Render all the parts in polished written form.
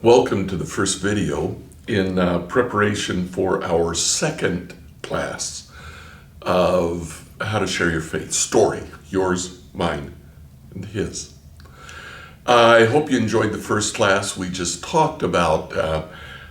Welcome to the first video in preparation for our second class of how to share your faith story, yours, mine, and his. I hope you enjoyed the first class. We just talked about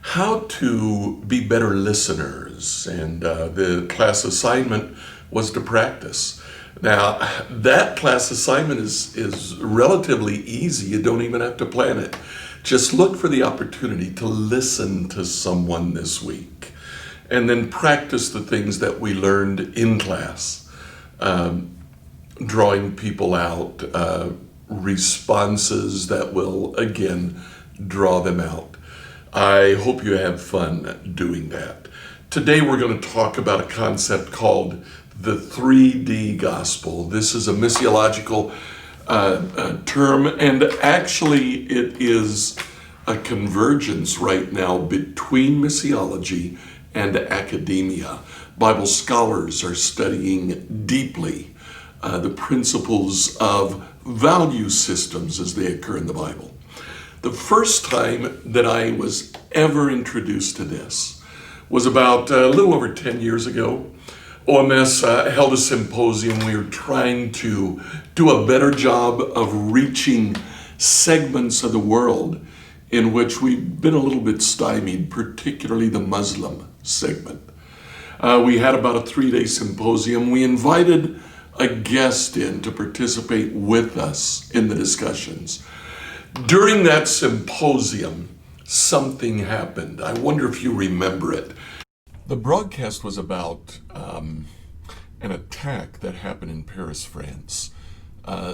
how to be better listeners, and the class assignment was to practice. Now, that class assignment is relatively easy. You don't even have to plan it. Just look for the opportunity to listen to someone this week and then practice the things that we learned in class. Drawing people out, responses that will, again, draw them out. I hope you have fun doing that. Today we're going to talk about a concept called the 3D gospel. This is a missiological term, and actually it is a convergence right now between missiology and academia. Bible scholars are studying deeply the principles of value systems as they occur in the Bible. The first time that I was ever introduced to this was about a little over 10 years ago. OMS held a symposium. We were trying to do a better job of reaching segments of the world in which we've been a little bit stymied, particularly the Muslim segment. We had about a 3-day symposium. We invited a guest in to participate with us in the discussions. During that symposium, something happened. I wonder if you remember it. The broadcast was about an attack that happened in Paris, France.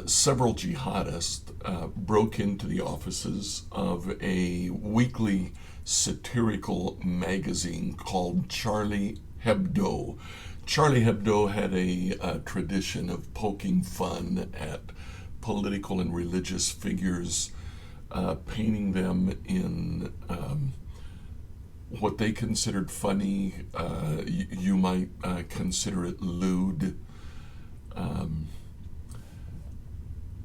Several jihadists broke into the offices of a weekly satirical magazine called Charlie Hebdo. Charlie Hebdo had a tradition of poking fun at political and religious figures, painting them in what they considered funny. You might consider it lewd.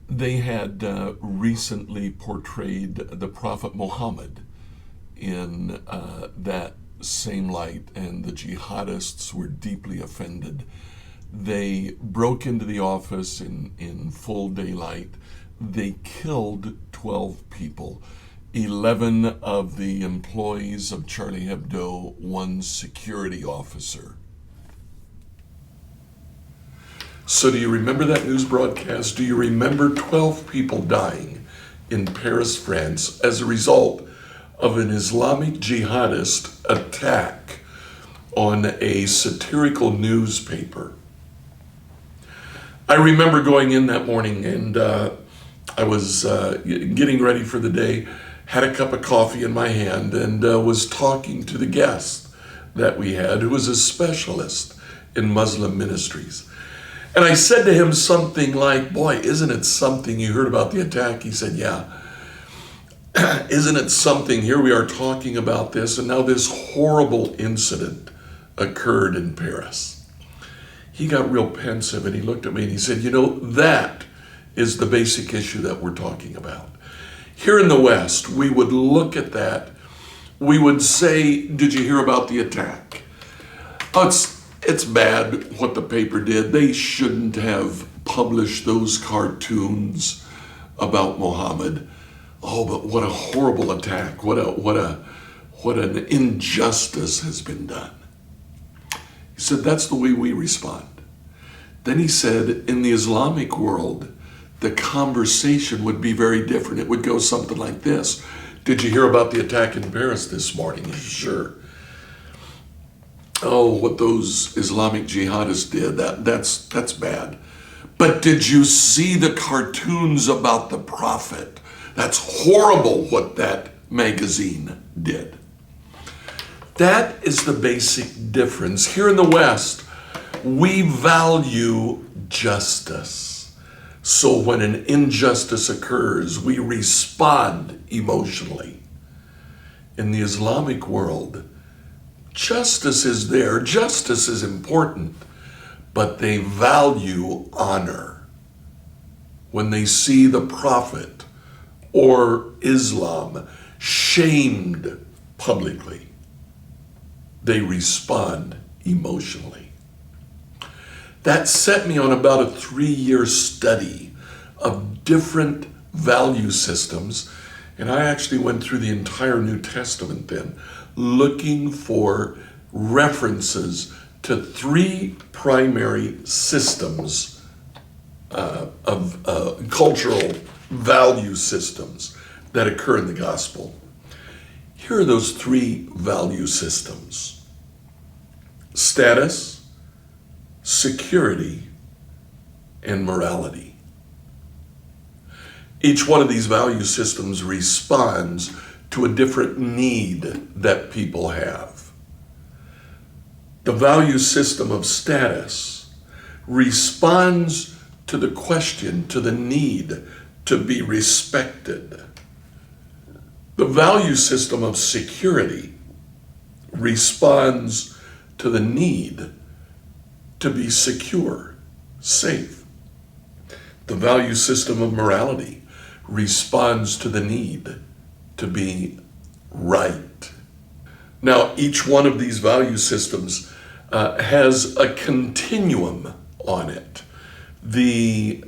They had recently portrayed the Prophet Muhammad in that same light, and the jihadists were deeply offended. They broke into the office in full daylight. They killed 12 people. 11 of the employees of Charlie Hebdo, one security officer. So do you remember that news broadcast? Do you remember 12 people dying in Paris, France as a result of an Islamic jihadist attack on a satirical newspaper? I remember going in that morning, and I was getting ready for the day, had a cup of coffee in my hand, and was talking to the guest that we had, who was a specialist in Muslim ministries. And I said to him something like, "Boy, isn't it something, you heard about the attack?" He said, "Yeah." "Isn't it something, here we are talking about this, and now this horrible incident occurred in Paris." He got real pensive, and he looked at me and he said, "You know, that is the basic issue that we're talking about. Here in the West, we would look at that, we would say, did you hear about the attack? Oh, it's bad what the paper did. They shouldn't have published those cartoons about Muhammad. Oh, but what a horrible attack. What an injustice has been done." He said, "That's the way we respond." Then he said, in the Islamic world, the conversation would be very different. It would go something like this. "Did you hear about the attack in Paris this morning?" "Sure." "Oh, what those Islamic jihadists did, that's bad. But did you see the cartoons about the Prophet? That's horrible what that magazine did." That is the basic difference. Here in the West, we value justice. So when an injustice occurs, we respond emotionally. In the Islamic world, justice is there. Justice is important, but they value honor. When they see the Prophet or Islam shamed publicly, they respond emotionally. That set me on about a 3-year study of different value systems, and I actually went through the entire New Testament then, looking for references to 3 primary systems of cultural value systems that occur in the gospel. Here are those 3 value systems: status, security, and morality. Each one of these value systems responds to a different need that people have. The value system of status responds to the question, to the need to be respected. The value system of security responds to the need to be secure, safe. The value system of morality responds to the need to be right. Now, each one of these value systems has a continuum on it. The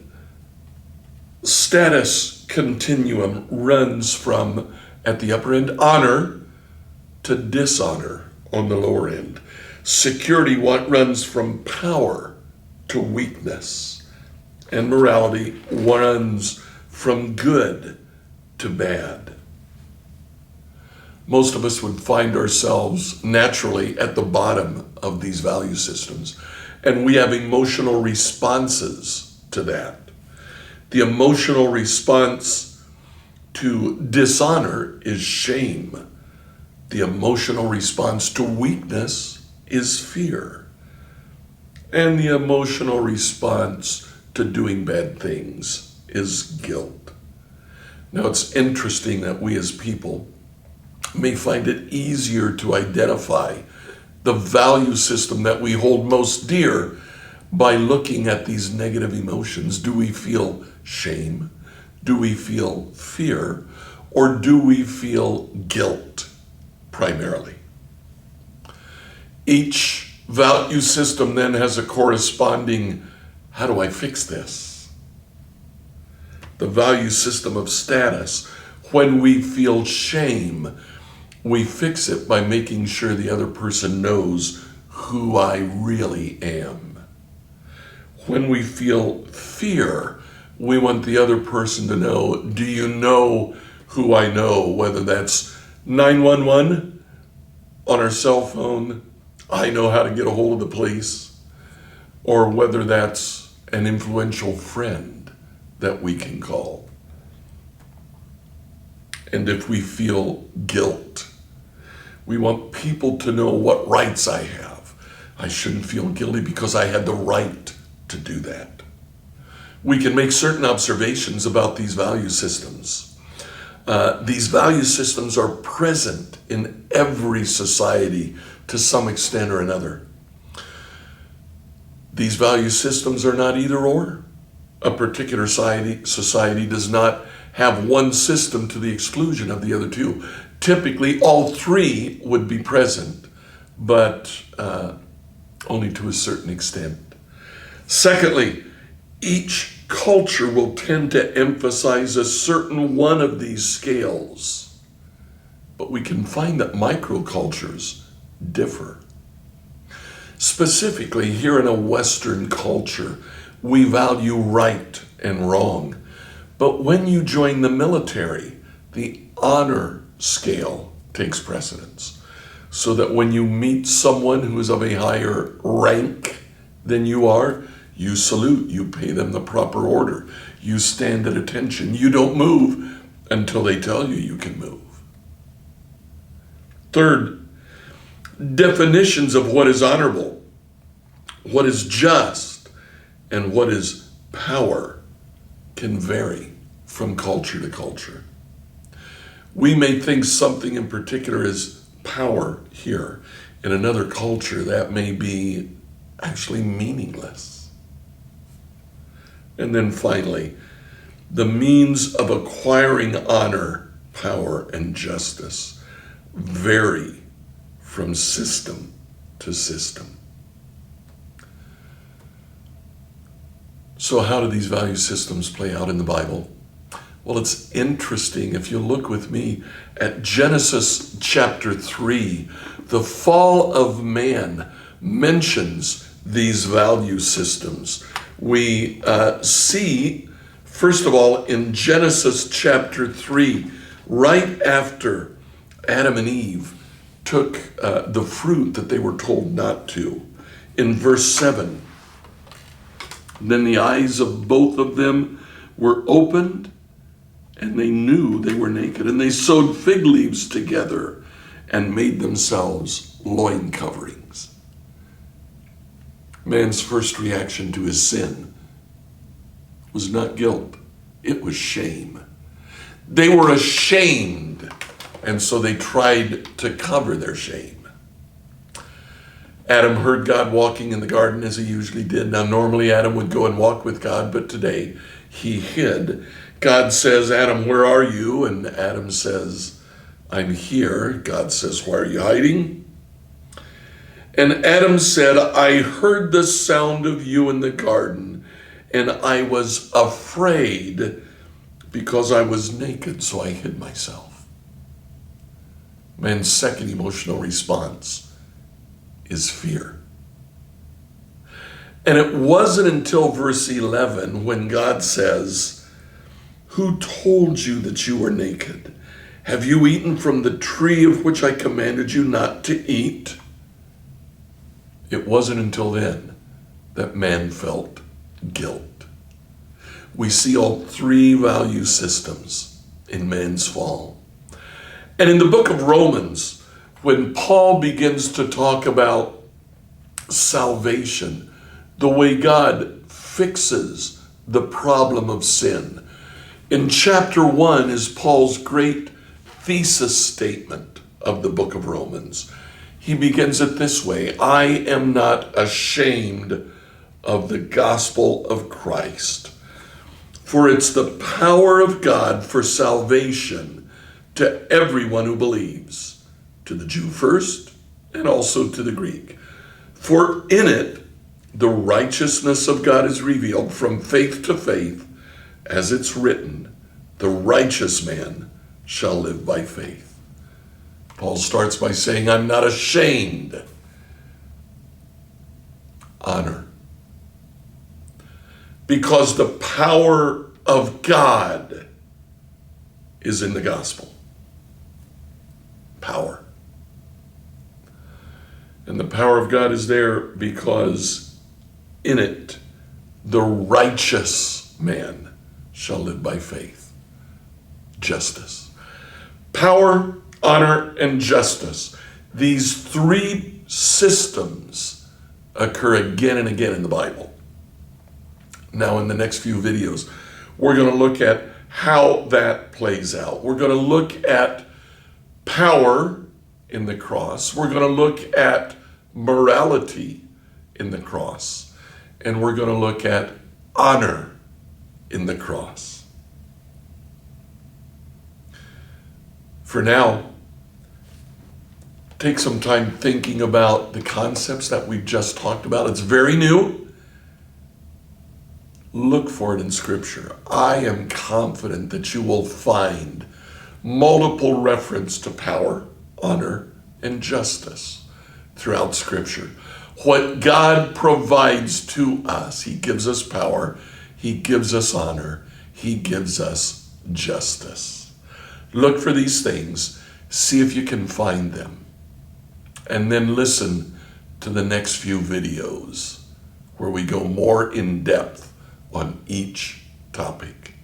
status continuum runs from, at the upper end, honor to dishonor on the lower end. Security runs from power to weakness. And morality runs from good to bad. Most of us would find ourselves naturally at the bottom of these value systems, and we have emotional responses to that. The emotional response to dishonor is shame. The emotional response to weakness is fear. And the emotional response to doing bad things is guilt. Now, it's interesting that we as people may find it easier to identify the value system that we hold most dear by looking at these negative emotions. Do we feel shame? Do we feel fear? Or do we feel guilt primarily? Each value system then has a corresponding, how do I fix this? The value system of status, when we feel shame, we fix it by making sure the other person knows who I really am. When we feel fear, we want the other person to know, do you know who I know? Whether that's 911 on our cell phone, I know how to get a hold of the police, or whether that's an influential friend that we can call. And if we feel guilt, we want people to know what rights I have. I shouldn't feel guilty because I had the right to do that. We can make certain observations about these value systems. These value systems are present in every society to some extent or another. These value systems are not either or. A particular society does not have one system to the exclusion of the other two. Typically, all 3 would be present, but only to a certain extent. Secondly, each culture will tend to emphasize a certain one of these scales, but we can find that microcultures differ. Specifically, here in a Western culture, we value right and wrong. But when you join the military, the honor scale takes precedence. So that when you meet someone who is of a higher rank than you are, you salute, you pay them the proper order, you stand at attention, you don't move until they tell you you can move. Third, definitions of what is honorable, what is just, and what is power can vary from culture to culture. We may think something in particular is power here. In another culture, that may be actually meaningless. And then finally, the means of acquiring honor, power, and justice vary from system to system. So how do these value systems play out in the Bible? Well, it's interesting. If you look with me at Genesis chapter 3, the fall of man mentions these value systems. We see, first of all, in Genesis chapter 3, right after Adam and Eve took the fruit that they were told not to, in verse 7, then the eyes of both of them were opened, and they knew they were naked, and they sewed fig leaves together and made themselves loin coverings. Man's first reaction to his sin was not guilt, it was shame. They were ashamed, and so they tried to cover their shame. Adam heard God walking in the garden as he usually did. Now, normally Adam would go and walk with God, but today he hid. God says, Adam, where are you? And Adam says, I'm here. God says, why are you hiding? And Adam said, I heard the sound of you in the garden, and I was afraid because I was naked, so I hid myself. Man's second emotional response is fear. And it wasn't until verse 11 when God says, who told you that you were naked? Have you eaten from the tree of which I commanded you not to eat? It wasn't until then that man felt guilt. We see all three value systems in man's fall. And in the book of Romans, when Paul begins to talk about salvation, the way God fixes the problem of sin, in chapter 1 is Paul's great thesis statement of the book of Romans. He begins it this way: I am not ashamed of the gospel of Christ, for it's the power of God for salvation to everyone who believes, to the Jew first, and also to the Greek. For in it, the righteousness of God is revealed from faith to faith, as it's written, the righteous man shall live by faith. Paul starts by saying, I'm not ashamed. Honor. Because the power of God is in the gospel. Power. And the power of God is there because in it, the righteous man shall live by faith. Justice. Power, honor, and justice. These three systems occur again and again in the Bible. Now, in the next few videos, we're going to look at how that plays out. We're going to look at power in the cross. We're going to look at morality in the cross. And we're going to look at honor in the cross. For now, take some time thinking about the concepts that we've just talked about. It's very new. Look for it in Scripture. I am confident that you will find multiple reference to power, honor, and justice throughout Scripture. What God provides to us, He gives us power, He gives us honor, He gives us justice. Look for these things, see if you can find them, and then listen to the next few videos where we go more in depth on each topic.